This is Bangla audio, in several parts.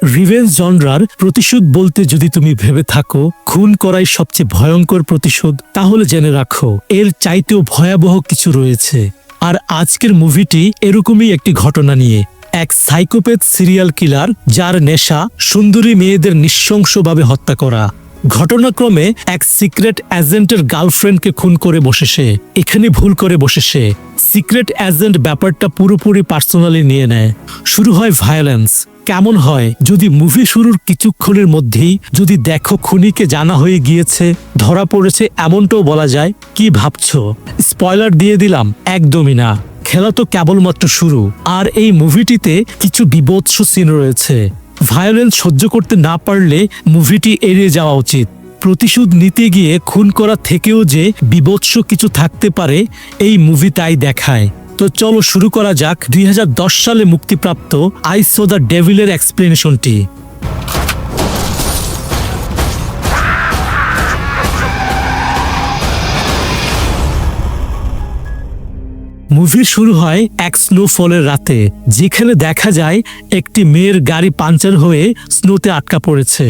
রিভেঞ্জ জনরার প্রতিশোধ বলতে যদি তুমি ভেবে থাকো খুন করাই সবচেয়ে ভয়ঙ্কর প্রতিশোধ, তাহলে জেনে রাখো এর চাইতেও ভয়াবহ কিছু রয়েছে। আর আজকের মুভিটি এরকমই একটি ঘটনা নিয়ে। এক সাইকোপ্যাথ সিরিয়াল কিলার যার নেশা সুন্দরী মেয়েদের নৃশংসভাবে হত্যা করা। ঘটনাক্রমে এক সিক্রেট এজেন্টের গার্লফ্রেন্ডকে খুন করে বসে সে। এখানে ভুল করে বসে সে। সিক্রেট এজেন্ট ব্যাপারটা পুরোপুরি পার্সোনালি নিয়ে নেয়। শুরু হয় ভায়োলেন্স। কেমন হয় যদি মুভি শুরুর কিছুক্ষণের মধ্যেই যদি দেখো খুনিকে জানা হয়ে গিয়েছে, ধরা পড়েছে, এমনটাও বলা যায়। কি ভাবছো? স্পয়লার দিয়ে দিলাম? একদমই না, খেলা তো কেবলমাত্র শুরু। আর এই মুভিটিতে কিছু বীভৎস সিন রয়েছে। ভায়োলেন্স সহ্য করতে না পারলে মুভিটি এড়িয়ে যাওয়া উচিত। প্রতিশোধ নিতে গিয়ে খুন করা থেকেও যে বীভৎস কিছু থাকতে পারে এই মুভি তাই দেখায়। তো চলো শুরু করা যাক 2010 সালে মুক্তিপ্রাপ্ত আই সো দ্য ডেভিলের এক্সপ্লেনেশনটি। মুভি শুরু হয় এক স্নোফলের রাতে, যেখানে দেখা যায় একটি মেয়ের গাড়ি পাঞ্চার হয়ে স্নোতে আটকা পড়েছে।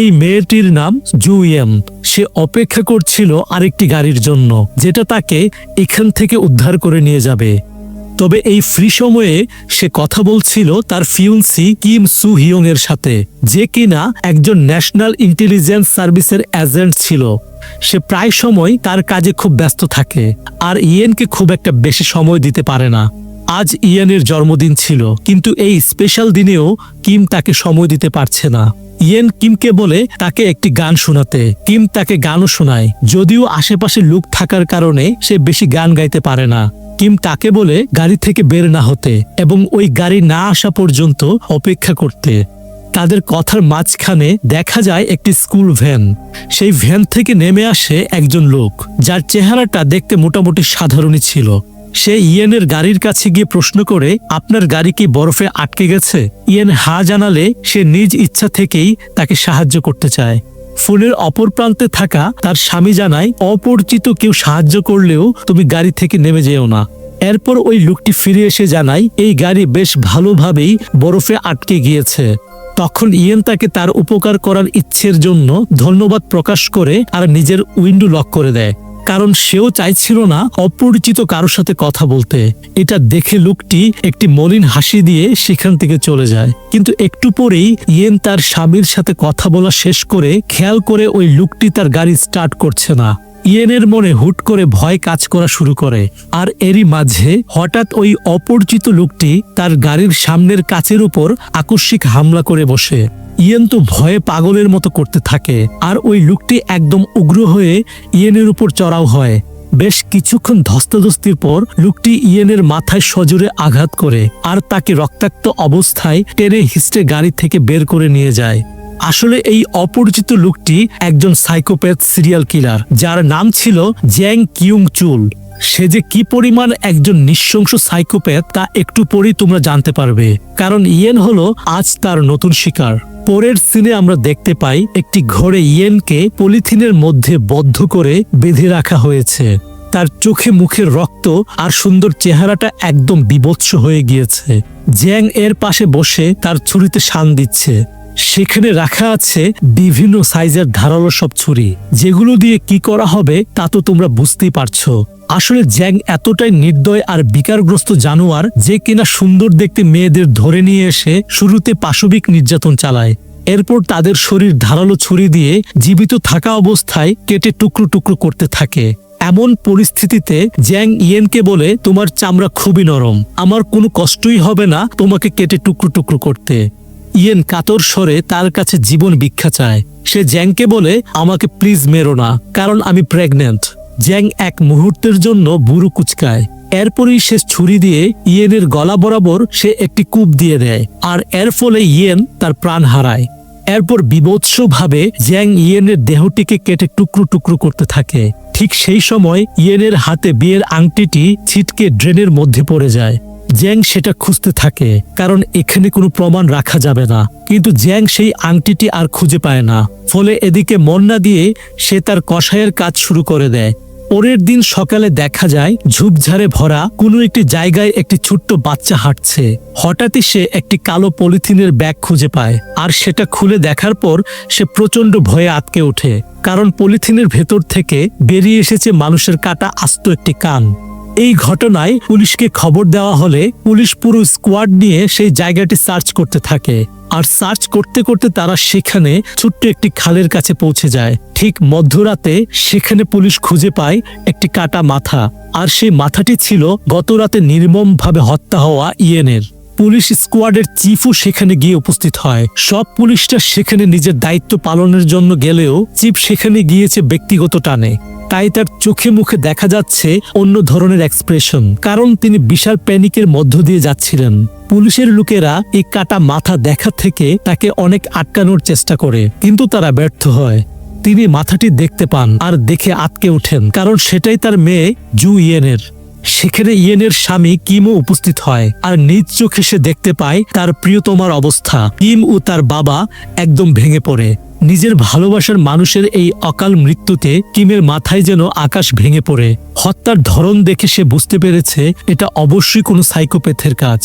এই মেয়েটির নাম জুইয়েম। সে অপেক্ষা করছিল আরেকটি গাড়ির জন্য, যেটা তাকে এখান থেকে উদ্ধার করে নিয়ে যাবে। তবে এই ফ্রি সময়ে সে কথা বলছিল তার ফিউন্সি কিম সু হিয়ং এর সাথে, যে কিনা একজন ন্যাশনাল ইন্টেলিজেন্স সার্ভিসের এজেন্ট ছিল। সে প্রায় সময় তার কাজে খুব ব্যস্ত থাকে আর ইয়েনকে খুব একটা বেশি সময় দিতে পারে না। আজ ইয়েনের জন্মদিন ছিল, কিন্তু এই স্পেশাল দিনেও কিম তাকে সময় দিতে পারছে না। ইয়েন কিমকে বলে তাকে একটি গান শোনাতে। কিম তাকে গানও শোনায়, যদিও আশেপাশে লোক থাকার কারণে সে বেশি গান গাইতে পারে না। কিম তাকে বলে গাড়ি থেকে বের না হতে এবং ওই গাড়ি না আসা পর্যন্ত অপেক্ষা করতে। তাদের কথার মাঝখানে দেখা যায় একটি স্কুল ভ্যান। সেই ভ্যান থেকে নেমে আসে একজন লোক, যার চেহারাটা দেখতে মোটামুটি সাধারণই ছিল। সে ইয়েনের গাড়ির কাছে গিয়ে প্রশ্ন করে, আপনার গাড়ি কি বরফে আটকে গেছে? ইয়েন হা জানালে সে নিজ ইচ্ছা থেকেই তাকে সাহায্য করতে চায়। ফোনের অপর প্রান্তে থাকা তার স্বামী জানায়, অপরিচিত কেউ সাহায্য করলেও তুমি গাড়ি থেকে নেমে যেও না। এরপর ওই লোকটি ফিরে এসে জানায় এই গাড়ি বেশ ভালোভাবেই বরফে আটকে গিয়েছে। তখন ইয়েন তাকে তার উপকার করার ইচ্ছের জন্য ধন্যবাদ প্রকাশ করে আর নিজের উইন্ডো লক করে দেয়, কারণ সেও চাইছিল না অপরিচিত কারোর সাথে কথা বলতে। এটা দেখে লোকটি একটি মলিন হাসি দিয়ে সেখান থেকে চলে যায়। কিন্তু একটু পরেই ইয়েন তার স্বামীর সাথে কথা বলা শেষ করে খেয়াল করে ওই লোকটি তার গাড়ি স্টার্ট করছে না। ইয়েনের মনে হুট করে ভয় কাজ করা শুরু করে। আর এরই মাঝে হঠাৎ ওই অপরিচিত লোকটি তার গাড়ির সামনের কাচের উপর আকস্মিক হামলা করে বসে। ইয়েন তো ভয়ে পাগলের মতো করতে থাকে, আর ওই লোকটি একদম উগ্র হয়ে ইয়েনের উপর চড়াও হয়। বেশ কিছুক্ষণ ধস্তাধস্তির পর লোকটি ইয়েনের মাথায় সজোরে আঘাত করে আর তাকে রক্তাক্ত অবস্থায় টেনে হিস্টে গাড়ি থেকে বের করে নিয়ে যায়। আসলে এই অপরিচিত লোকটি একজন সাইকোপ্যাথ সিরিয়াল কিলার, যার নাম ছিল জ্যাং কিউং চুল। সে যে কি পরিমাণ একজন নৃশংস সাইকোপ্যাথ তা একটু পরেই তোমরা জানতে পারবে, কারণ ইয়েন হলো আজ তার নতুন শিকার। পরের সিনে আমরা দেখতে পাই একটি ঘরে ইয়েনকে পলিথিনের মধ্যে বদ্ধ করে বেঁধে রাখা হয়েছে। তার চোখে মুখের রক্ত আর সুন্দর চেহারাটা একদম বীভৎস হয়ে গিয়েছে। জ্যাং এর পাশে বসে তার ছুরিতে শান দিচ্ছে। সেখানে রাখা আছে বিভিন্ন সাইজের ধারালো সব ছুরি, যেগুলো দিয়ে কি করা হবে তা তো তোমরা বুঝতেই পারছো। আসলে জ্যাং এতটাই নির্দয় আর বিকারগ্রস্ত জানোয়ার যে কিনা সুন্দর দেখতে মেয়েদের ধরে নিয়ে এসে শুরুতে পাশবিক নির্যাতন চালায়। এরপর তাদের শরীর ধারালো ছুরি দিয়ে জীবিত থাকা অবস্থায় কেটে টুকরো টুকরো করতে থাকে। এমন পরিস্থিতিতে জ্যাং ইয়েনকে বলে, তোমার চামড়া খুবই নরম, আমার কোনো কষ্টই হবে না তোমাকে কেটে টুকরো টুকরো করতে। ইয়েন কাতর স্বরে তার কাছে জীবন ভিক্ষা চায়। সে জ্যাংকে বলে, আমাকে প্লিজ মেরো না, কারণ আমি প্রেগন্যান্ট। জ্যাং এক মুহূর্তের জন্য বুড়ো কুচকায়। এরপরই সে ছুরি দিয়ে ইয়েনের গলা বরাবর সে একটি কূপ দিয়ে দেয়, আর এর ফলে ইয়েন তার প্রাণ হারায়। এরপর বীভৎসভাবে জ্যাং ইয়েনের দেহটিকে কেটে টুকরো টুকরো করতে থাকে। ঠিক সেই সময় ইয়েনের হাতে বিয়ের আংটিটি ছিটকে ড্রেনের মধ্যে পড়ে যায়। জ্যাং সেটা খুঁজতে থাকে, কারণ এখানে কোনো প্রমাণ রাখা যাবে না। কিন্তু জ্যাং সেই আংটিটি আর খুঁজে পায় না। ফলে এদিকে মন না দিয়ে সে তার কসাইয়ের কাজ শুরু করে দেয়। পরের দিন সকালে দেখা যায় ঝোপঝাড়ে ভরা কোনো একটি জায়গায় একটি ছোট্ট বাচ্চা হাঁটছে। হঠাৎই সে একটি কালো পলিথিনের ব্যাগ খুঁজে পায়, আর সেটা খুলে দেখার পর সে প্রচন্ড ভয়ে আটকে ওঠে, কারণ পলিথিনের ভেতর থেকে বেরিয়ে এসেছে মানুষের কাটা আস্ত একটি কান। এই ঘটনায় পুলিশকে খবর দেওয়া হলে পুলিশ পুরো স্কোয়াড নিয়ে সেই জায়গাটি সার্চ করতে থাকে। আর সার্চ করতে করতে তারা সেখানে ছোট্ট একটি খালের কাছে পৌঁছে যায়। ঠিক মধ্যরাতে সেখানে পুলিশ খুঁজে পায় একটি কাটা মাথা, আর সেই মাথাটি ছিল গতরাতে নির্মমভাবে হত্যা হওয়া ইয়েনের। পুলিশ স্কোয়াডের চিফও সেখানে গিয়ে উপস্থিত হয়। সব পুলিশরা সেখানে নিজের দায়িত্ব পালনের জন্য গেলেও চিফ সেখানে গিয়েছে ব্যক্তিগত টানে। তাই তার চোখে মুখে দেখা যাচ্ছে অন্য ধরনের এক্সপ্রেশন, কারণ তিনি বিশাল প্যানিকের মধ্য দিয়ে যাচ্ছিলেন। পুলিশের লোকেরা এই কাটা মাথা দেখা থেকে তাকে অনেক আটকানোর চেষ্টা করে, কিন্তু তারা ব্যর্থ হয়। তিনি মাথাটি দেখতে পান আর দেখে আটকে ওঠেন, কারণ সেটাই তার মেয়ে জু ইয়েনের। সেখানে ইয়েনের স্বামী কিমও উপস্থিত হয়, আর নিজ চোখে সে দেখতে পায় তার প্রিয়তমার অবস্থা। কিম ও তার বাবা একদম ভেঙে পড়ে। নিজের ভালোবাসার মানুষের এই অকাল মৃত্যুতে কিমের মাথায় যেন আকাশ ভেঙে পড়ে। হত্যার ধরন দেখে সে বুঝতে পেরেছে এটা অবশ্যই কোনো সাইকোপ্যাথের কাজ।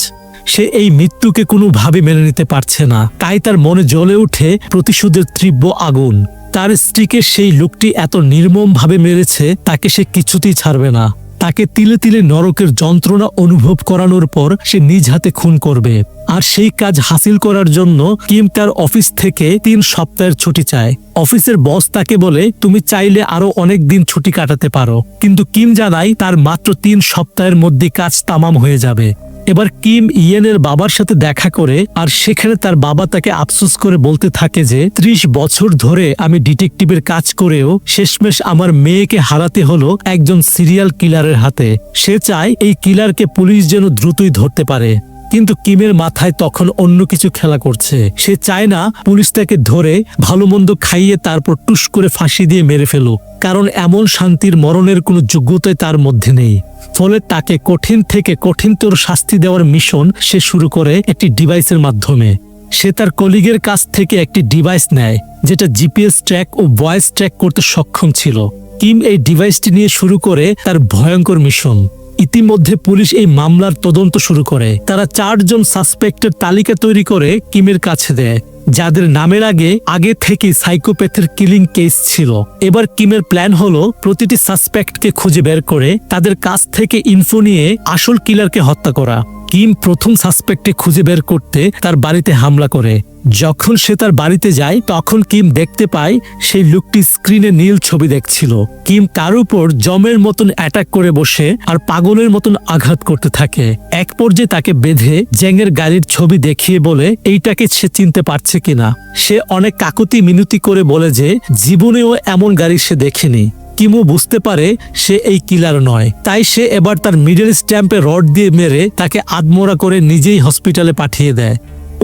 সে এই মৃত্যুকে কোনোভাবে মেনে নিতে পারছে না, তাই তার মনে জ্বলে ওঠে প্রতিশোধের তীব্র আগুন। তার স্ত্রীকে সেই লোকটি এত নির্মমভাবে মেরেছে, তাকে সে কিছুতেই ছাড়বে না। তাকে তিলে তিলে নরকের যন্ত্রণা অনুভব করানোর পর সে নিজ হাতে খুন করবে। আর সেই কাজ হাসিল করার জন্য কিম তার অফিস থেকে 3 সপ্তাহের ছুটি চায়। অফিসের বস তাকে বলে তুমি চাইলে আরো অনেক দিন ছুটি কাটাতে পারো, কিন্তু কিম জানায় তার মাত্র 3 সপ্তাহের মধ্যে কাজ তামাম হয়ে যাবে। এবার কিম ইয়েনের বাবার সাথে দেখা করে, আর সেখানে তার বাবা তাকে আফসোস করে বলতে থাকে যে 30 বছর ধরে আমি ডিটেকটিভের কাজ করেও শেষমেশ আমার মেয়েকে হারাতে হলো একজন সিরিয়াল কিলারের হাতে। সে চায় এই কিলারকে পুলিশ যেন দ্রুতই ধরতে পারে। কিন্তু কিমের মাথায় তখন অন্য কিছু খেলা করছে। সে চায় না পুলিশ তাকে ধরে ভালো মন্দ খাইয়ে তারপর টুস করে ফাঁসি দিয়ে মেরে ফেলুক, কারণ এমন শান্তির মরণের কোনো যোগ্যতাই তার মধ্যে নেই। ফলে তাকে কঠিন থেকে কঠিনতর শাস্তি দেওয়ার মিশন সে শুরু করে একটি ডিভাইসের মাধ্যমে। সে তার কলিগের কাছ থেকে একটি ডিভাইস নেয় যেটা জিপিএস ট্র্যাক ও ভয়েস ট্র্যাক করতে সক্ষম ছিল। কিম এই ডিভাইসটি নিয়ে শুরু করে তার ভয়ঙ্কর মিশন। ইতিমধ্যে পুলিশ এই মামলার তদন্ত শুরু করে। তারা 4 জন সাসপেক্টের তালিকা তৈরি করে কিমের কাছে দেয়, যাদের নামের আগে থেকে সাইকোপ্যাথের কিলিং কেস ছিল। এবার কিমের প্ল্যান হলো প্রতিটি সাসপেক্টকে খুঁজে বের করে তাদের কাছ থেকে ইনফো নিয়ে আসল কিলারকে হত্যা করা। কিম প্রথম সাসপেক্টে খুঁজে বের করতে তার বাড়িতে হামলা করে। যখন সে তার বাড়িতে যায় তখন কিম দেখতে পায় সেই লোকটি স্ক্রিনে নীল ছবি দেখছিল। কিম তার উপর জমের মতন অ্যাটাক করে বসে আর পাগলের মতন আঘাত করতে থাকে। এক পর্যায়ে তাকে বেঁধে জ্যাংয়ের গাড়ির ছবি দেখিয়ে বলে এইটাকে সে চিনতে পারছে কিনা। সে অনেক কাকুতি মিনতি করে বলে যে জীবনেও এমন গাড়ি সে দেখেনি। কিমও বুঝতে পারে সে এই কিলার নয়, তাই সে এবার তার মিডল স্ট্যাম্পে রড দিয়ে মেরে তাকে আধমরা করে নিজেই হসপিটালে পাঠিয়ে দেয়।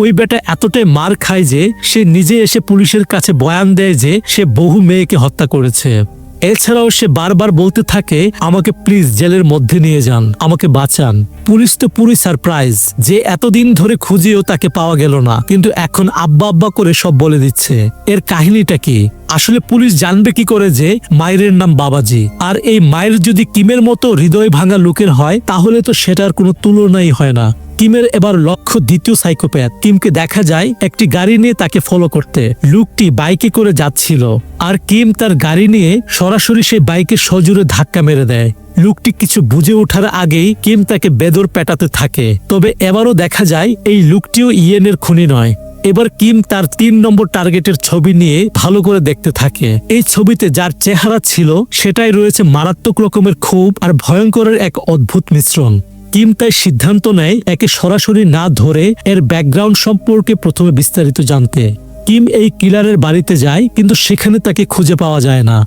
ওই বেটা এতটাই মার খায় যে সে নিজে এসে পুলিশের কাছে বয়ান দেয় যে সে বহু মেয়েকে হত্যা করেছে। এছাড়াও সে বারবার বলতে থাকে আমাকে প্লিজ জেলের মধ্যে নিয়ে যান, আমাকে বাঁচান। পুলিশ তো পুরোই সারপ্রাইজ যে এতদিন ধরে খুঁজেও তাকে পাওয়া গেল না, কিন্তু এখন আব্বা আব্বা করে সব বলে দিচ্ছে। এর কাহিনীটা কি? আসলে পুলিশ জানবে কি করে যে মায়ের নাম বাবাজি, আর এই মায়ের যদি কিমের মতো হৃদয় ভাঙা লোকের হয় তাহলে তো সেটার কোনো তুলনাই হয় না। কিমের এবার লক্ষ্য দ্বিতীয় সাইকোপ্যাথ। কিমকে দেখা যায় একটি গাড়ি নিয়ে তাকে ফলো করতে। লোকটি বাইকে করে যাচ্ছিল, আর কিম তার গাড়ি নিয়ে সরাসরি সেই বাইকের সজোরে ধাক্কা মেরে দেয়। লোকটি কিছু বুঝে ওঠার আগেই কিম তাকে বেদর পেটাতে থাকে। তবে এবারও দেখা যায় এই লোকটিও ইয়েনের খুনি নয়। এবার কিম তার 3 নম্বর টার্গেটের ছবি নিয়ে ভালো করে দেখতে থাকে। এই ছবিতে যার চেহারা ছিল সেটাই রয়েছে মারাত্মক রকমের ক্ষোভ আর ভয়ঙ্করের এক অদ্ভুত মিশ্রণ। কিম তাই সিদ্ধান্ত নেয় একে সরাসরি না ধরে এর ব্যাকগ্রাউন্ড সম্পর্কে প্রথমে বিস্তারিত জানতে। কিম এই কিলারের বাড়িতে যায়, কিন্তু সেখানে তাকে খুঁজে পাওয়া যায় না।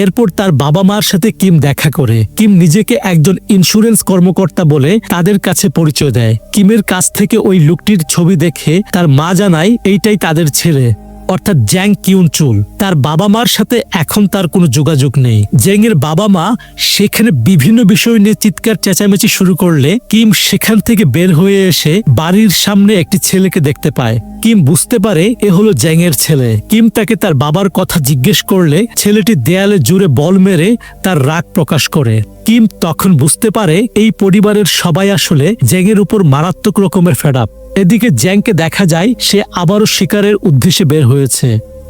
এরপর তার বাবা মার সাথে কিম দেখা করে। কিম নিজেকে একজন ইন্স্যুরেন্স কর্মকর্তা বলে তাদের কাছে পরিচয় দেয়। কিমের কাছ থেকে ওই লোকটির ছবি দেখে তার মা জানায় এইটাই তাদের ছেলে। অর্থাৎ জ্যাং কিউন চুল। তার বাবা মার সাথে এখন তার কোনো যোগাযোগ নেই। জ্যাং এর বাবা মা সেখানে বিভিন্ন বিষয় নিয়ে চিৎকার চেঁচামেচি শুরু করলে কিম সেখান থেকে বের হয়ে এসে বাড়ির সামনে একটি ছেলেকে দেখতে পায়। কিম বুঝতে পারে এ হলো জ্যাং এর ছেলে। কিম তাকে তার বাবার কথা জিজ্ঞেস করলে ছেলেটি দেয়ালে জুড়ে বল মেরে তার রাগ প্রকাশ করে। কিম তখন বুঝতে পারে এই পরিবারের সবাই আসলে জ্যাং এর উপর মারাত্মক রকমের ফেড আপ। এদিকে জ্যাংকে দেখা যায় সে আবারও শিকারের উদ্দেশ্যে বের হয়েছে।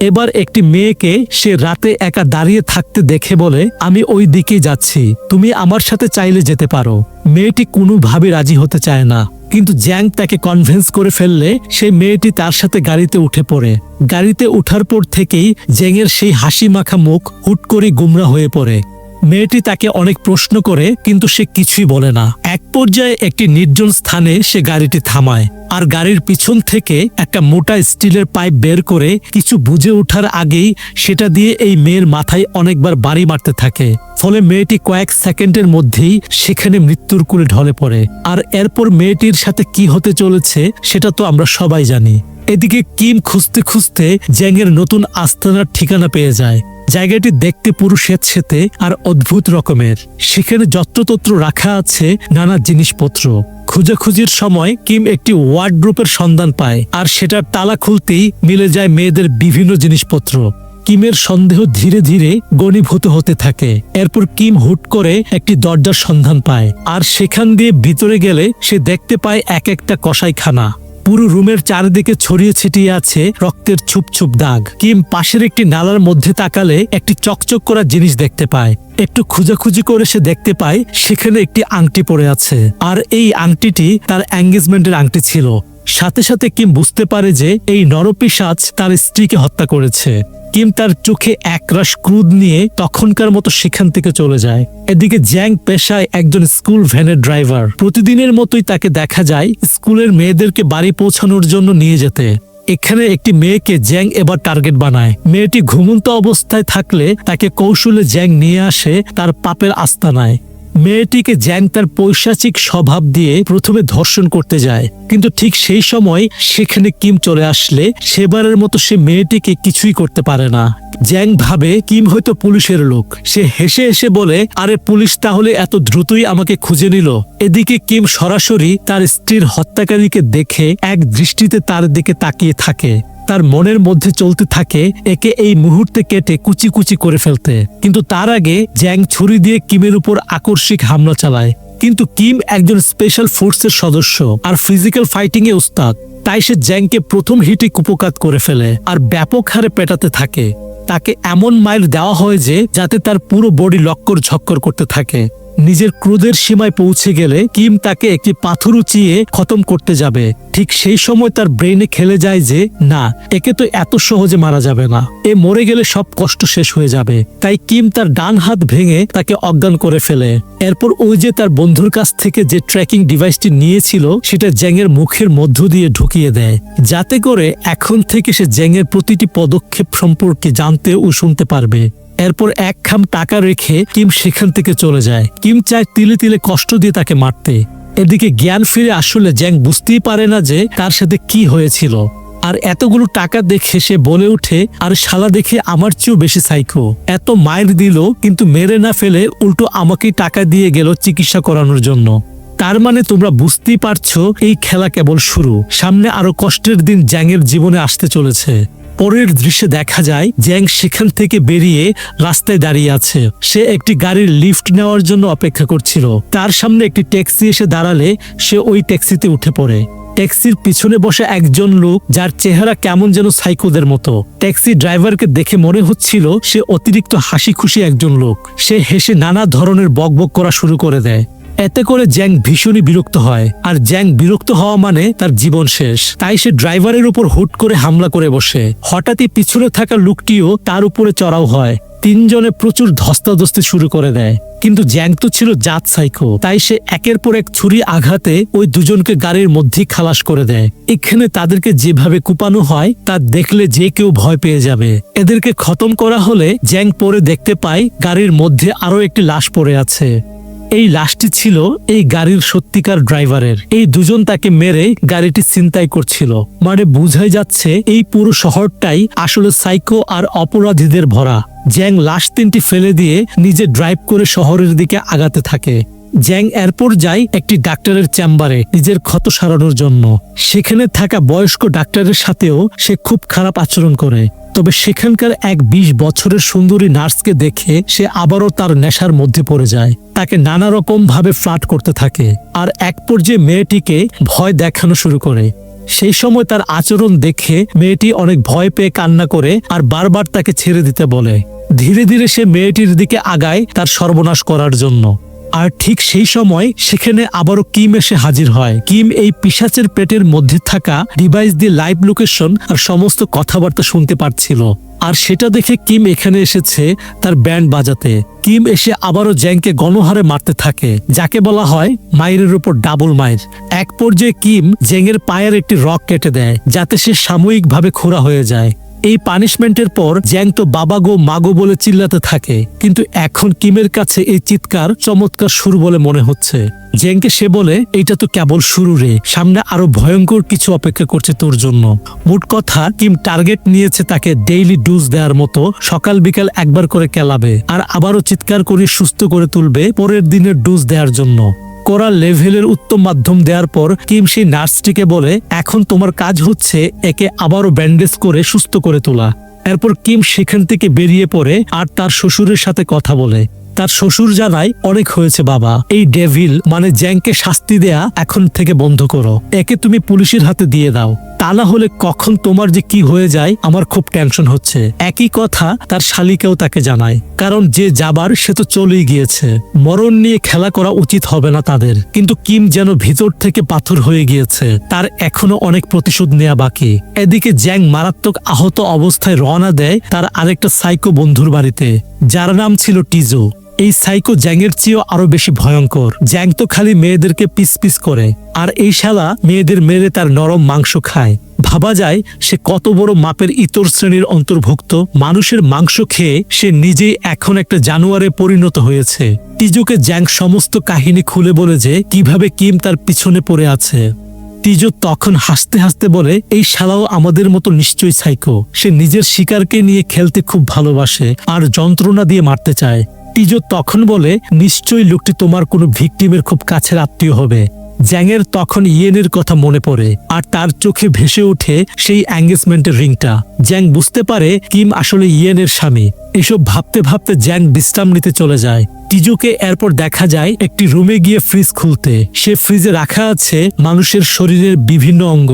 এবার একটি মেয়েকে সে রাতে একা দাঁড়িয়ে থাকতে দেখে বলে, আমি ওই দিকেই যাচ্ছি, তুমি আমার সাথে চাইলে যেতে পারো। মেয়েটি কোনোভাবে রাজি হতে চায় না, কিন্তু জ্যাং তাকে কনভিন্স করে ফেললে সেই মেয়েটি তার সাথে গাড়িতে উঠে পড়ে। গাড়িতে ওঠার পর থেকেই জ্যাংয়ের সেই হাসি মাখা মুখ হুট করে গুমরা হয়ে পড়ে। মেয়েটি তাকে অনেক প্রশ্ন করে, কিন্তু সে কিছুই বলে না। এক পর্যায়ে একটি নির্জন স্থানে সে গাড়িটি থামায় আর গাড়ির পিছন থেকে একটা মোটা স্টিলের পাইপ বের করে কিছু বুঝে ওঠার আগেই সেটা দিয়ে এই মেয়ের মাথায় অনেকবার বাড়ি মারতে থাকে। ফলে মেয়েটি কয়েক সেকেন্ডের মধ্যেই সেখানে মৃত্যুর কোলে ঢলে পড়ে। আর এরপর মেয়েটির সাথে কি হতে চলেছে সেটা তো আমরা সবাই জানি। এদিকে কিম খুঁজতে খুঁজতে জ্যাংয়ের নতুন আস্তানার ঠিকানা পেয়ে যায়। জায়গাটি দেখতে পুরো স্যাঁতসেঁতে আর অদ্ভুত রকমের। সেখানে যত্রতত্র রাখা আছে নানা জিনিসপত্র। খোঁজাখুঁজির সময় কিম একটি ওয়ার্ডরোবের সন্ধান পায় আর সেটার তালা খুলতেই মিলে যায় মেয়েদের বিভিন্ন জিনিসপত্র। কিমের সন্দেহ ধীরে ধীরে ঘনীভূত হতে থাকে। এরপর কিম হুট করে একটি দরজার সন্ধান পায় আর সেখান দিয়ে ভিতরে গেলে সে দেখতে পায় এক একটা কসাইখানা। পুরো রুমের চারিদিকে ছড়িয়ে ছিটিয়ে আছে রক্তের ছুপ ছুপ দাগ। কিম পাশের একটি নালার মধ্যে তাকালে একটি চকচক করা জিনিস দেখতে পায়। একটু খোঁজাখুঁজি করে সে দেখতে পায় সেখানে একটি আংটি পড়ে আছে, আর এই আংটিটি তার এঙ্গেজমেন্টের আংটি ছিল। সাথে সাথে কিম বুঝতে পারে যে এই নরপিশাচ তার স্ত্রীকে হত্যা করেছে। কিম তার চোখে একরাশ ক্রোধ নিয়ে তখনকার মতো সেখান থেকে চলে যায়। এদিকে জ্যাং পেশায় একজন স্কুল ভ্যানের ড্রাইভার। প্রতিদিনের মতোই তাকে দেখা যায় স্কুলের মেয়েদেরকে বাড়ি পৌঁছানোর জন্য নিয়ে যেতে। এখানে একটি মেয়েকে জ্যাং এবার টার্গেট বানায়। মেয়েটি ঘুমন্ত অবস্থায় থাকলে তাকে কৌশলে জ্যাং নিয়ে আসে তার পাপের আস্তানায়। মেয়েটিকে জ্যাং তার পৈশাচিক স্বভাব দিয়ে প্রথমে ধর্ষণ করতে যায়, কিন্তু ঠিক সেই সময় সেখানে কিম চলে আসলে সেবারের মতো সে মেয়েটিকে কিছুই করতে পারে না। জ্যাং ভাবে কিম হয়তো পুলিশের লোক। সে হেসে হেসে বলে, আরে পুলিশ তাহলে এত দ্রুতই আমাকে খুঁজে নিল। এদিকে কিম সরাসরি তার স্ত্রীর হত্যাকারীকে দেখে এক দৃষ্টিতে তার দিকে তাকিয়ে থাকে। তার মনের মধ্যে চলতে থাকে একে এই মুহূর্তে কেটে কুচি কুচি করে ফেলতে। কিন্তু তার আগে জ্যাং ছুরি দিয়ে কিমের উপর আকস্মিক হামলা চালায়। কিন্তু কিম একজন স্পেশাল ফোর্সের সদস্য আর ফিজিক্যাল ফাইটিং এ উস্তাদ। তাই সে জ্যাংকে প্রথম হিটে কুপকাত করে ফেলে আর ব্যাপক হারে পেটাতে থাকে। তাকে এমন মাইর দেওয়া হয় যে যাতে তার পুরো বডি লক্কর ঝক্কর করতে থাকে। নিজের ক্রোধের সীমায় পৌঁছে গেলে কিম তাকে একটি পাথর উঁচিয়ে খতম করতে যাবে। ঠিক সেই সময় তার ব্রেনে খেলে যায় যে না, একে তো এত সহজে মারা যাবে না, এ মরে গেলে সব কষ্ট শেষ হয়ে যাবে। তাই কিম তার ডান হাত ভেঙে তাকে অজ্ঞান করে ফেলে। এরপর ওই যে তার বন্ধুর কাছ থেকে যে ট্র্যাকিং ডিভাইসটি নিয়েছিল সেটা জ্যাংয়ের মুখের মধ্য দিয়ে ঢুকিয়ে দেয়, যাতে করে এখন থেকে সে জ্যাংয়ের প্রতিটি পদক্ষেপ সম্পর্কে জানতে ও শুনতে পারবে। এরপর এক খাম টাকা রেখে কিম সেখান থেকে চলে যায়। কিম চায় তিলে তিলে কষ্ট দিয়ে তাকে মারতে। এদিকে জ্ঞান ফিরে আসলে জ্যাং বুঝতেই পারে না যে তার সাথে কি হয়েছিল। আর এতগুলো টাকা দেখে সে বলে ওঠে, আর শালা দেখে আমার চেয়েও বেশি সাইকো। এত মাইর দিল কিন্তু মেরে না ফেলে উল্টো আমাকেই টাকা দিয়ে গেল চিকিৎসা করানোর জন্য। তার মানে তোমরা বুঝতেই পারছো এই খেলা কেবল শুরু। সামনে আরো কষ্টের দিন জ্যাংয়ের জীবনে আসতে চলেছে। পরের দৃশ্যে দেখা যায় জ্যাং সেখান থেকে বেরিয়ে রাস্তায় দাঁড়িয়ে আছে। সে একটি গাড়ির লিফট নেওয়ার জন্য অপেক্ষা করছিল। তার সামনে একটি ট্যাক্সি এসে দাঁড়ালে সে ওই ট্যাক্সিতে উঠে পড়ে। ট্যাক্সির পিছনে বসে একজন লোক যার চেহারা কেমন যেন সাইকোদের মতো। ট্যাক্সি ড্রাইভারকে দেখে মনে হচ্ছিল সে অতিরিক্ত হাসি খুশি একজন লোক। সে হেসে নানা ধরনের বকবক করা শুরু করে দেয়। এতে করে জ্যাং ভীষণই বিরক্ত হয়, আর জ্যাং বিরক্ত হওয়া মানে তার জীবন শেষ। তাই সে ড্রাইভারের উপর হুট করে হামলা করে বসে। হঠাৎই পিছনে থাকা লোকটিও তার উপরে চড়াও হয়। তিনজনে প্রচুর ধস্তাধস্তি শুরু করে দেয়। কিন্তু জ্যাং তো ছিল জাত সাইকো, তাই সে একের পর এক ছুরি আঘাতে ওই দুজনকে গাড়ির মধ্যেই খালাস করে দেয়। এখানে তাদেরকে যেভাবে কুপানো হয় তা দেখলে যে কেউ ভয় পেয়ে যাবে। এদেরকে খতম করা হলে জ্যাং পরে দেখতে পায় গাড়ির মধ্যে আরো একটি লাশ পড়ে আছে। এই লাশটি ছিল এই গাড়ির সত্যিকার ড্রাইভারের। এই দুজন তাকে মেরে গাড়িটি ছিনতাই করছিল। মানে বুঝাই যাচ্ছে এই পুরো শহরটাই আসলে সাইকো আর অপরাধীদের ভরা। জ্যাং লাশ তিনটি ফেলে দিয়ে নিজে ড্রাইভ করে শহরের দিকে আগাতে থাকে। জ্যাং এরপর যায় একটি ডাক্তারের চেম্বারে নিজের ক্ষত সারানোর জন্য। সেখানে থাকা বয়স্ক ডাক্তারের সাথেও সে খুব খারাপ আচরণ করে। তবে সেখানকার এক 20 বছরের সুন্দরী নার্সকে দেখে সে আবারও তার নেশার মধ্যে পড়ে যায়। তাকে নানা রকম ভাবে ফ্লার্ট করতে থাকে আর এক পর্যায়ে মেয়েটিকে ভয় দেখানো শুরু করে। সেই সময় তার আচরণ দেখে মেয়েটি অনেক ভয় পেয়ে কান্না করে আর বারবার তাকে ছেড়ে দিতে বলে। ধীরে ধীরে সে মেয়েটির দিকে আগায় তার সর্বনাশ করার জন্য। আর ঠিক সেই সময় সেখানে আবারও কিম এসে হাজির হয়। কিম এই পিশাচের পেটের মধ্যে থাকা ডিভাইস দিয়ে লাইভ লোকেশন আর সমস্ত কথাবার্তা শুনতে পারছিল। আর সেটা দেখে কিম এখানে এসেছে তার ব্যান্ড বাজাতে। কিম এসে আবারও জ্যাংকে গণহারে মারতে থাকে, যাকে বলা হয় মাইরের উপর ডাবল মাইর। এক পর্যায়ে কিম জ্যাংয়ের পায়ের একটি রক কেটে দেয় যাতে সে সাময়িকভাবে খোঁড়া হয়ে যায়। এই পানিশমেন্টের পর জ্যাং তো বাবা গো মাগো বলে চিল্লাতে থাকে, কিন্তু এখন কিমের কাছে এই চিৎকার চমৎকার সুর বলে মনে হচ্ছে। জ্যাংকে সে বলে, এটা তো কেবল শুরু রে, সামনে আরো ভয়ঙ্কর কিছু অপেক্ষা করছে তোর জন্য। মোট কথা কিম টার্গেট নিয়েছে তাকে ডেইলি ডোজ দেওয়ার মতো, সকাল বিকাল একবার করে কেলাবে আর আবারও চিৎকার করে সুস্থ করে তুলবে পরের দিনের ডোজ দেওয়ার জন্য। কোরাল লেভেলের উত্তম মাধ্যম দেওয়ার পর কিম সেই নার্সটিকে বলে, এখন তোমার কাজ হচ্ছে একে আবারও ব্যান্ডেজ করে সুস্থ করে তোলা। এরপর কিম সেখান থেকে বেরিয়ে পড়ে আর তার শ্বশুরের সাথে কথা বলে। তার শ্বশুর জানায়, অনেক হয়েছে বাবা, এই ডেভিল মানে জ্যাংকে শাস্তি দেয়া এখন থেকে বন্ধ করো, একে তুমি পুলিশের হাতে দিয়ে দাও, তা না হলে কখন তোমার যে কি হয়ে যায় আমার খুব টেনশন হচ্ছে। একই কথা তার শালিকেও তাকে জানায়, কারণ যে যাবার সে তো চলেই গিয়েছে, মরণ নিয়ে খেলা করা উচিত হবে না তাদের। কিন্তু কিম যেন ভিতর থেকে পাথর হয়ে গিয়েছে, তার এখনো অনেক প্রতিশোধ নেওয়া বাকি। এদিকে জ্যাং মারাত্মক আহত অবস্থায় রওনা দেয় তার আরেকটা সাইকো বন্ধুর বাড়িতে, যার নাম ছিল টিজো। এই সাইকো জ্যাংয়ের চেয়েও আরো বেশি ভয়ঙ্কর। জ্যাং তো খালি মেয়েদেরকে পিস পিস করে, আর এই শালা মেয়েদের মেরে তার নরম মাংস খায়। ভাবা যায় সে কত বড় মাপের ইতর শ্রেণীর অন্তর্ভুক্ত। মানুষের মাংস খেয়ে সে নিজেই এখন একটা জানোয়ারে পরিণত হয়েছে। টিজোকে জ্যাং সমস্ত কাহিনী খুলে বলে যে কিভাবে কিম তার পিছনে পড়ে আছে। টিজো তখন হাসতে হাসতে বলে, এই শালাও আমাদের মতো নিশ্চয়ই সাইকো, সে নিজের শিকারকে নিয়ে খেলতে খুব ভালোবাসে আর যন্ত্রণা দিয়ে মারতে চায়। টিজো তখন বলে, নিশ্চয়ই লোকটি তোমার কোনো ভিকটিমের খুব কাছের আত্মীয় হবে। জ্যাংয়ের তখন ইয়েনের কথা মনে পড়ে আর তার চোখে ভেসে ওঠে সেই এঙ্গেজমেন্টের রিংটা। জ্যাং বুঝতে পারে কিম আসলে ইয়েনের স্বামী। এসব ভাবতে ভাবতে জ্যাং বিশ্রাম নিতে চলে যায়। টিজোকে এরপর দেখা যায় একটি রুমে গিয়ে ফ্রিজ খুলতে। সে ফ্রিজে রাখা আছে মানুষের শরীরের বিভিন্ন অঙ্গ।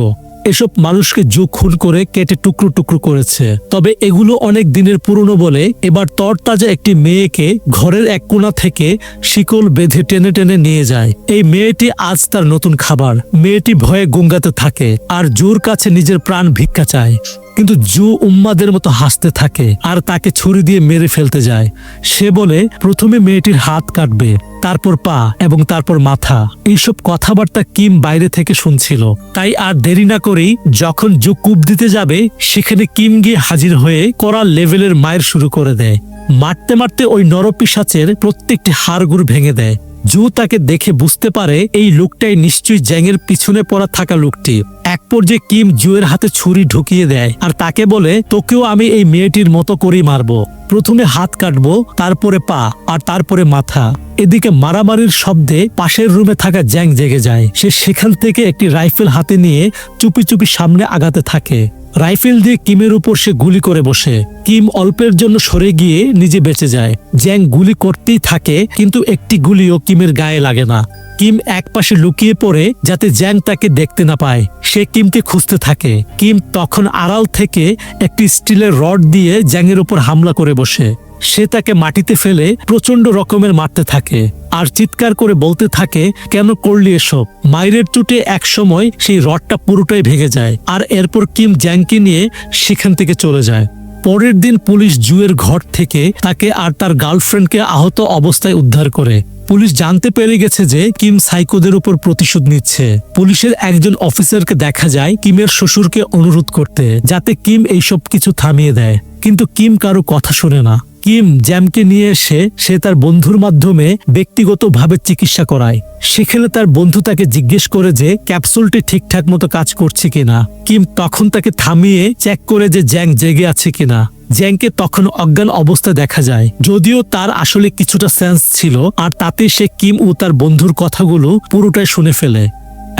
এসব মানুষকে জো খুন করে কেটে টুকরো টুকরো করেছে। তবে এগুলো অনেক দিনের পুরনো বলে এবার তরতাজা একটি মেয়েকে ঘরের এক কোণা থেকে শিকল বেঁধে টেনে টেনে নিয়ে যায়। এই মেয়েটি আজ তার নতুন খাবার। মেয়েটি ভয়ে গঙ্গাতে থাকে আর জোর কাছে নিজের প্রাণ ভিক্ষা চায়, কিন্তু জো উম্মাদের মতো হাসতে থাকে আর তাকে ছুরি দিয়ে মেরে ফেলতে যায়। সে বলে প্রথমে মেয়েটির হাত কাটবে, তারপর পা এবং তারপর মাথা। এইসব কথাবার্তা কিম বাইরে থেকে শুনছিল। তাই আর দেরি না করেই যখন জো কূপ দিতে যাবে সেখানে কিম গিয়ে হাজির হয়ে কোরাল লেভেলের মায়ের শুরু করে দেয়। মারতে মারতে ওই নরপিশাচের প্রত্যেকটি হাড়গুড় ভেঙে দেয়। জো তাকে দেখে বুঝতে পারে এই লোকটাই নিশ্চয়ই জ্যাংয়ের পিছনে পড়া থাকা লোকটি। এক পর্যায়ে কিম জুয়ের হাতে ছুরি ঢুকিয়ে দেয় আর তাকে বলে, তোকেও আমি এই মেয়েটির মতো করেই মারবো, প্রথমে হাত কাটবো, তারপরে পা আর তারপরে মাথা। এদিকে মারামারির শব্দে পাশের রুমে থাকা জ্যাং জেগে যায়। সে সেখান থেকে একটি রাইফেল হাতে নিয়ে চুপি চুপি সামনে আগাতে থাকে। রাইফেল দিয়ে কিমের উপর সে গুলি করে বসে। কিম অল্পের জন্য সরে গিয়ে নিজে বেঁচে যায়। জ্যাং গুলি করতেই থাকে, কিন্তু একটি গুলিও কিমের গায়ে লাগে না। কিম এক পাশে লুকিয়ে পড়ে যাতে জ্যাং তাকে দেখতে না পায়। সে কিমকে খুঁজতে থাকে। কিম তখন আড়াল থেকে একটি স্টিলের রড দিয়ে জ্যাংয়ের উপর হামলা করে বসে। সে তাকে মাটিতে ফেলে প্রচন্ড রকমের মারতে থাকে আর চিৎকার করে বলতে থাকে, কেন করলি এসব? মাইরের চুটে এক সময় সেই রডটা পুরোটাই ভেঙে যায় আর এরপর কিম জ্যাংকে নিয়ে সেখান থেকে চলে যায়। পরের দিন পুলিশ জুয়ের ঘর থেকে তাকে আর তার গার্লফ্রেন্ডকে আহত অবস্থায় উদ্ধার করে। পুলিশ জানতে পেরে গেছে যে কিম সাইকোদের উপর প্রতিশোধ নিচ্ছে। পুলিশের একজন অফিসারকে দেখা যায় কিমের শ্বশুরকে অনুরোধ করতে, যাতে কিম এইসব কিছু থামিয়ে দেয়, কিন্তু কিম কারো কথা শোনে না। কিম জ্যামকে নিয়ে এসে সে তার বন্ধুর মাধ্যমে ব্যক্তিগতভাবে চিকিৎসা করায়। সেখানে তার বন্ধু তাকে জিজ্ঞেস করে যে ক্যাপসুলটি ঠিকঠাক মতো কাজ করছে কিনা। কিম তখন তাকে থামিয়ে চেক করে যে জ্যাং জেগে আছে কিনা। জ্যাংকে তখন অজ্ঞান অবস্থা দেখা যায়, যদিও তার আসলে কিছুটা সেন্স ছিল, আর তাতে সে কিম ও তার বন্ধুর কথাগুলো পুরোটাই শুনে ফেলে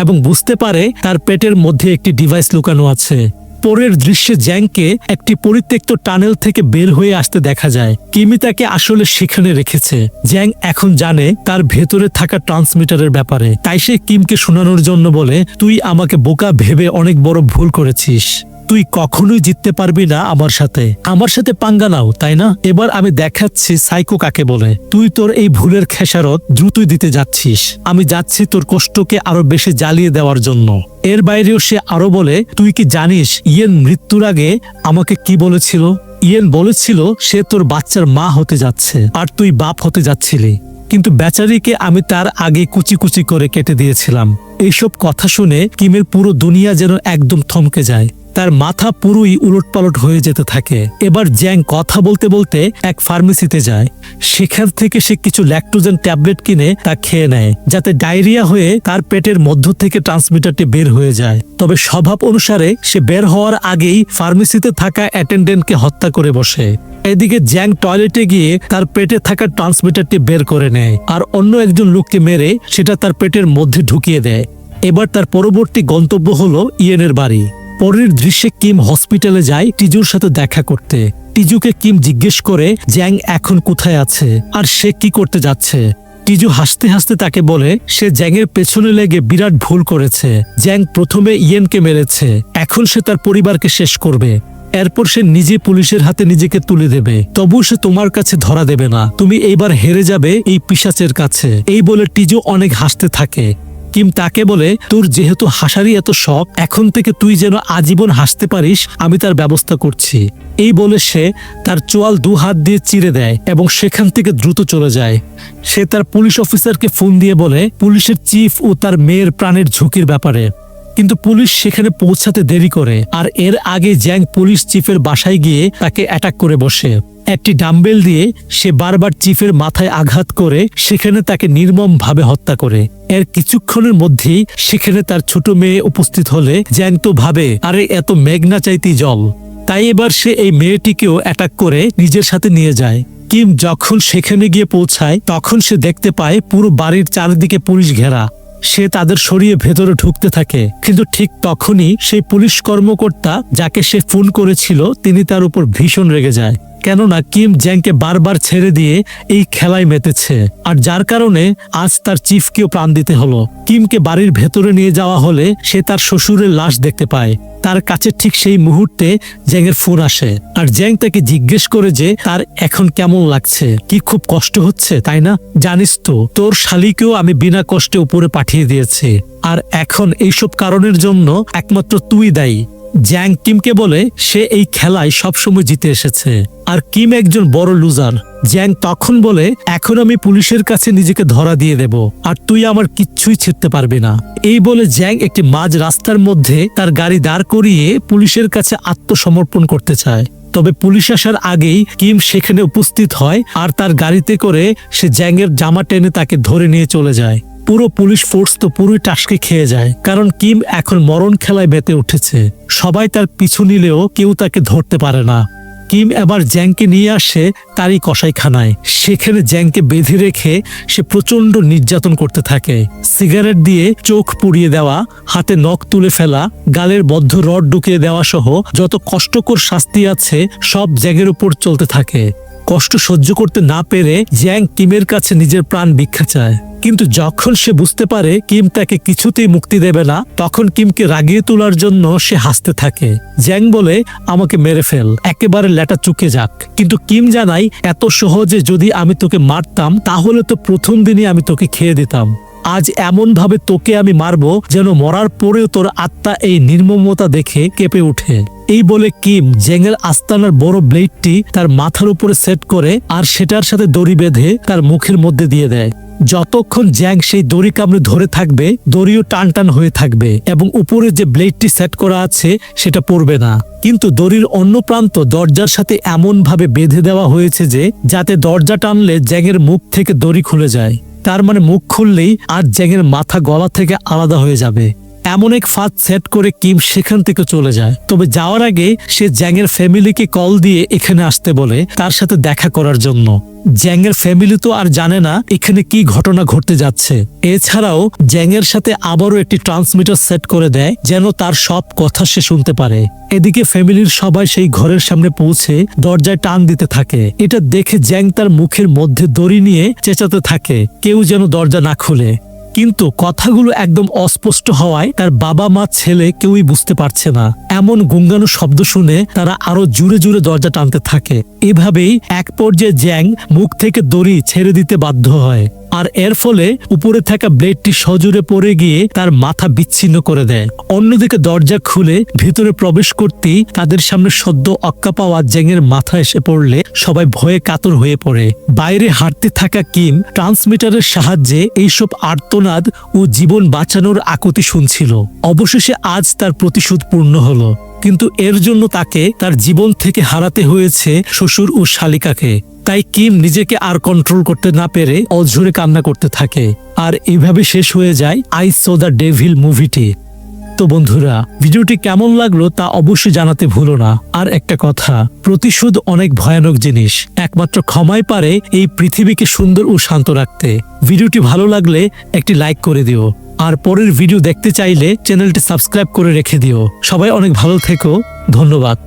এবং বুঝতে পারে তার পেটের মধ্যে একটি ডিভাইস লুকানো আছে। পরের দৃশ্যে জ্যাংকে একটি পরিত্যক্ত টানেল থেকে বের হয়ে আসতে দেখা যায়। কিমি তাকে আসলে সেখানে রেখেছে। জ্যাং এখন জানে তার ভেতরে থাকা ট্রান্সমিটারের ব্যাপারে, তাই সে কিমকে শোনানোর জন্য বলে, তুই আমাকে বোকা ভেবে অনেক বড় ভুল করেছিস। তুই কখনোই জিততে পারবি না আমার সাথে পাঙ্গা নাও, তাই না? এবার আমি দেখাচ্ছি সাইকো কাকে বলে। তুই তোর এই ভুলের খেসারত দ্রুতই দিতে যাচ্ছিস। আমি যাচ্ছি তোর কষ্টকে আরো বেশি জ্বালিয়ে দেওয়ার জন্য। এর বাইরেও সে আরো বলে, তুই কি জানিস ইয়েন মৃত্যুর আগে আমাকে কি বলেছিল? ইয়েন বলেছিল সে তোর বাচ্চার মা হতে যাচ্ছে আর তুই বাপ হতে যাচ্ছিলি, কিন্তু বেচারিকে আমি তার আগে কুচি কুচি করে কেটে দিয়েছিলাম। এইসব কথা শুনে কিমের পুরো দুনিয়া যেন একদম থমকে যায়। তার মাথা পুরোই উলটপালট হয়ে যেতে থাকে। এবার জ্যাং কথা বলতে বলতে এক ফার্মেসিতে যায়। সেখান থেকে সে কিছু ল্যাকটোজেন ট্যাবলেট কিনে তা খেয়ে নেয়, যাতে ডায়রিয়া হয়ে তার পেটের মধ্য থেকে ট্রান্সমিটারটি বের হয়ে যায়। তবে স্বভাব অনুসারে সে বের হওয়ার আগেই ফার্মেসিতে থাকা অ্যাটেন্ডেন্টকে হত্যা করে বসে। এদিকে জ্যাং টয়লেটে গিয়ে তার পেটে থাকা ট্রান্সমিটারটি বের করে নেয় আর অন্য একজন লোককে মেরে সেটা তার পেটের মধ্যে ঢুকিয়ে দেয়। এবার তার পরবর্তী গন্তব্য হলো ইয়েনের বাড়ি। পরের দৃশ্যে কিম হসপিটালে যায় টিজুর সাথে দেখা করতে। টিজুকে কিম জিজ্ঞেস করে জ্যাং এখন কোথায় আছে আর সে কি করতে যাচ্ছে। টিজু হাসতে হাসতে তাকে বলে সে জ্যাংয়ের পেছনে লেগে বিরাট ভুল করেছে। জ্যাং প্রথমে ইয়েনকে মেরেছে, এখন সে তার পরিবারকে শেষ করবে। এরপর সে নিজে পুলিশের হাতে নিজেকে তুলে দেবে, তবু সে তোমার কাছে ধরা দেবে না। তুমি এইবার হেরে যাবে এই পিশাচের কাছে। এই বলে টিজু অনেক হাসতে থাকে। কিম তাকে বলে, তোর যেহেতু হাসারই এত শখ, এখন থেকে তুই যেন আজীবন হাসতে পারিস আমি তার ব্যবস্থা করছি। এই বলে সে তার চোয়াল 2 হাত দিয়ে চিরে দেয় এবং সেখান থেকে দ্রুত চলে যায়। সে তার পুলিশ অফিসারকে ফোন দিয়ে বলে পুলিশের চিফ ও তার মেয়ের প্রাণের ঝুঁকির ব্যাপারে, কিন্তু পুলিশ সেখানে পৌঁছাতে দেরি করে। আর এর আগে জ্যাং পুলিশ চিফের বাসায় গিয়ে তাকে অ্যাটাক করে বসে। একটি ডাম্বেল দিয়ে সে বারবার চিফের মাথায় আঘাত করে সেখানে তাকে নির্মমভাবে হত্যা করে। এর কিছুক্ষণের মধ্যেই সেখানে তার ছোট মেয়ে উপস্থিত হলে জ্যাং তো ভাবে, আরে এত মেঘ না চাইতেই জল। তাই এবার সে এই মেয়েটিকেও অ্যাটাক করে নিজের সাথে নিয়ে যায়। কিম যখন সেখানে গিয়ে পৌঁছায় তখন সে দেখতে পায় পুরো বাড়ির চারিদিকে পুলিশ ঘেরা। সে তাদের সরিয়ে ভেতরে ঢুকতে থাকে, কিন্তু ঠিক তখনই সেই পুলিশ কর্মকর্তা যাকে সে ফোন করেছিল তিনি তার উপর ভীষণ রেগে যায়, কেননা কিম জ্যাংকে বারবার ছেড়ে দিয়ে এই খেলায় মেতেছে, আর যার কারণে আজ তার চিফকেও প্রাণ দিতে হলো। কিমকে বাড়ির ভেতরে নিয়ে যাওয়া হলে সে তার শ্বশুরের লাশ দেখতে পায়। তার কাছে ঠিক সেই মুহূর্তে জ্যাংয়ের ফোন আসে, আর জ্যাং তাকে জিজ্ঞেস করে যে তার এখন কেমন লাগছে, কি খুব কষ্ট হচ্ছে তাই না? জানিস তো তোর শালিকেও আমি বিনা কষ্টে উপরে পাঠিয়ে দিয়েছি, আর এখন এইসব কারণের জন্য একমাত্র তুই দায়ী। জ্যাং কিমকে বলে সে এই খেলায় সবসময় জিতে এসেছে আর কিম একজন বড় লুজার। জ্যাং তখন বলে এখন আমি পুলিশের কাছে নিজেকে ধরা দিয়ে দেব আর তুই আমার কিচ্ছুই ছিঁড়তে পারবি না। এই বলে জ্যাং একটি মাঝ রাস্তার মধ্যে তার গাড়ি দাঁড় করিয়ে পুলিশের কাছে আত্মসমর্পণ করতে চায়। তবে পুলিশ আসার আগেই কিম সেখানে উপস্থিত হয় আর তার গাড়িতে করে সে জ্যাংয়ের জামা টেনে তাকে ধরে নিয়ে চলে যায়। পুরো পুলিশ ফোর্স তো পুরোই টাসকে খেয়ে যায়, কারণ কিম এখন মরণ খেলায় মেতে উঠেছে। সবাই তার পিছু নিলেও কেউ তাকে ধরতে পারে না। কিম এবার জ্যাংকে নিয়ে আসে তারই কসাইখানায়। সেখানে জ্যাংকে বেঁধে রেখে সে প্রচন্ড নির্যাতন করতে থাকে। সিগারেট দিয়ে চোখ পুড়িয়ে দেওয়া, হাতে নখ তুলে ফেলা, গালের বদ্ধ রড ঢুকিয়ে দেওয়া সহ যত কষ্টকর শাস্তি আছে সব জ্যাংয়ের উপর চলতে থাকে। কষ্ট সহ্য করতে না পেরে জ্যাং কিমের কাছে নিজের প্রাণ ভিক্ষা চায়, কিন্তু যখন সে বুঝতে পারে কিম তাকে কিছুতেই মুক্তি দেবে না, তখন কিমকে রাগিয়ে তোলার জন্য সে হাসতে থাকে। জ্যাং বলে আমাকে মেরে ফেল, একেবারে লেটা চুকে যাক। কিন্তু কিম জানাই এত সহজে যদি আমি তোকে মারতাম তাহলে তো প্রথম দিনই আমি তোকে খেয়ে দিতাম। আজ এমন ভাবে তোকে আমি মারবো যেন মরার পরেও তোর আত্মা এই নির্মমতা দেখে কেঁপে ওঠে। এই বলে কিম জ্যাংয়ের আস্তানার বড় ব্লেডটি তার মাথার উপরে সেট করে আর সেটার সাথে দড়ি বেঁধে তার মুখের মধ্যে দিয়ে দেয়। যতক্ষণ জ্যাং সেই দড়ি কামড়ে ধরে থাকবে দড়িও টান টান হয়ে থাকবে এবং উপরে যে ব্লেডটি সেট করা আছে সেটা পড়বে না। কিন্তু দড়ির অন্য প্রান্ত দরজার সাথে এমন ভাবে বেঁধে দেওয়া হয়েছে যে যাতে দরজা টানলে জ্যাংয়ের মুখ থেকে দড়ি খুলে যায়। তার মানে মুখ খুললেই আর জ্যাংয়ের মাথা গলা থেকে আলাদা হয়ে যাবে। এমন এক ফাঁদ সেট করে কিম সেখান থেকে চলে যায়। তবে যাওয়ার আগে সে জ্যাংয়ের ফ্যামিলিকে কল দিয়ে এখানে আসতে বলে তার সাথে দেখা করার জন্য। জ্যাংয়ের ফ্যামিলি তো আর জানে না এখানে কি ঘটনা ঘটতে যাচ্ছে। এছাড়াও জ্যাংয়ের সাথে আবারও একটি ট্রান্সমিটার সেট করে দেয় যেন তার সব কথা সে শুনতে পারে। এদিকে ফ্যামিলির সবাই সেই ঘরের সামনে পৌঁছে দরজায় টান দিতে থাকে। এটা দেখে জ্যাং তার মুখের মধ্যে দড়ি নিয়ে চেঁচাতে থাকে কেউ যেন দরজা না খুলে। কিন্তু কথাগুলো একদম অস্পষ্ট হওয়ায় তার বাবা মা ছেলে কেউই বুঝতে পারছে না। এমন গুঙ্গানো শব্দ শুনে তারা আরো জোরে জোরে দরজা টানতে থাকে। এভাবেই এক পর্যায়ে জ্যাং মুখ থেকে দড়ি ছেড়ে দিতে বাধ্য হয় আর এর ফলে উপরে থাকা ব্লেডটি সজোরে পড়ে গিয়ে তার মাথা বিচ্ছিন্ন করে দেয়। অন্যদিকে দরজা খুলে ভিতরে প্রবেশ করতেই তাদের সামনে সদ্য অক্কা পাওয়া জ্যাংয়ের মাথা এসে পড়লে সবাই ভয়ে কাতর হয়ে পড়ে। বাইরে হাঁটতে থাকা কিম ট্রান্সমিটারের সাহায্যে এইসব আর্তনাদ ও জীবন বাঁচানোর আকুতি শুনছিল। অবশেষে আজ তার প্রতিশোধ পূর্ণ হলো, কিন্তু এর জন্য তাকে তার জীবন থেকে হারাতে হয়েছে শ্বশুর ও শালিকাকে। তাই কিম নিজেকে আর কন্ট্রোল করতে না পেরে অঝরে কান্না করতে থাকে। আর এইভাবে শেষ হয়ে যায় আই স দ্য ডেভিল মুভিটি। তো বন্ধুরা, ভিডিওটি কেমন লাগলো তা অবশ্যই জানাতে ভুলো না। আর একটা কথা, প্রতিশোধ অনেক ভয়ানক জিনিস, একমাত্র ক্ষমাই পারে এই পৃথিবীকে সুন্দর ও শান্ত রাখতে। ভিডিওটি ভালো লাগলে একটি লাইক করে দিও আর পরের ভিডিও দেখতে চাইলে চ্যানেলটি সাবস্ক্রাইব করে রেখে দিও। সবাই অনেক ভালো থেকো, ধন্যবাদ।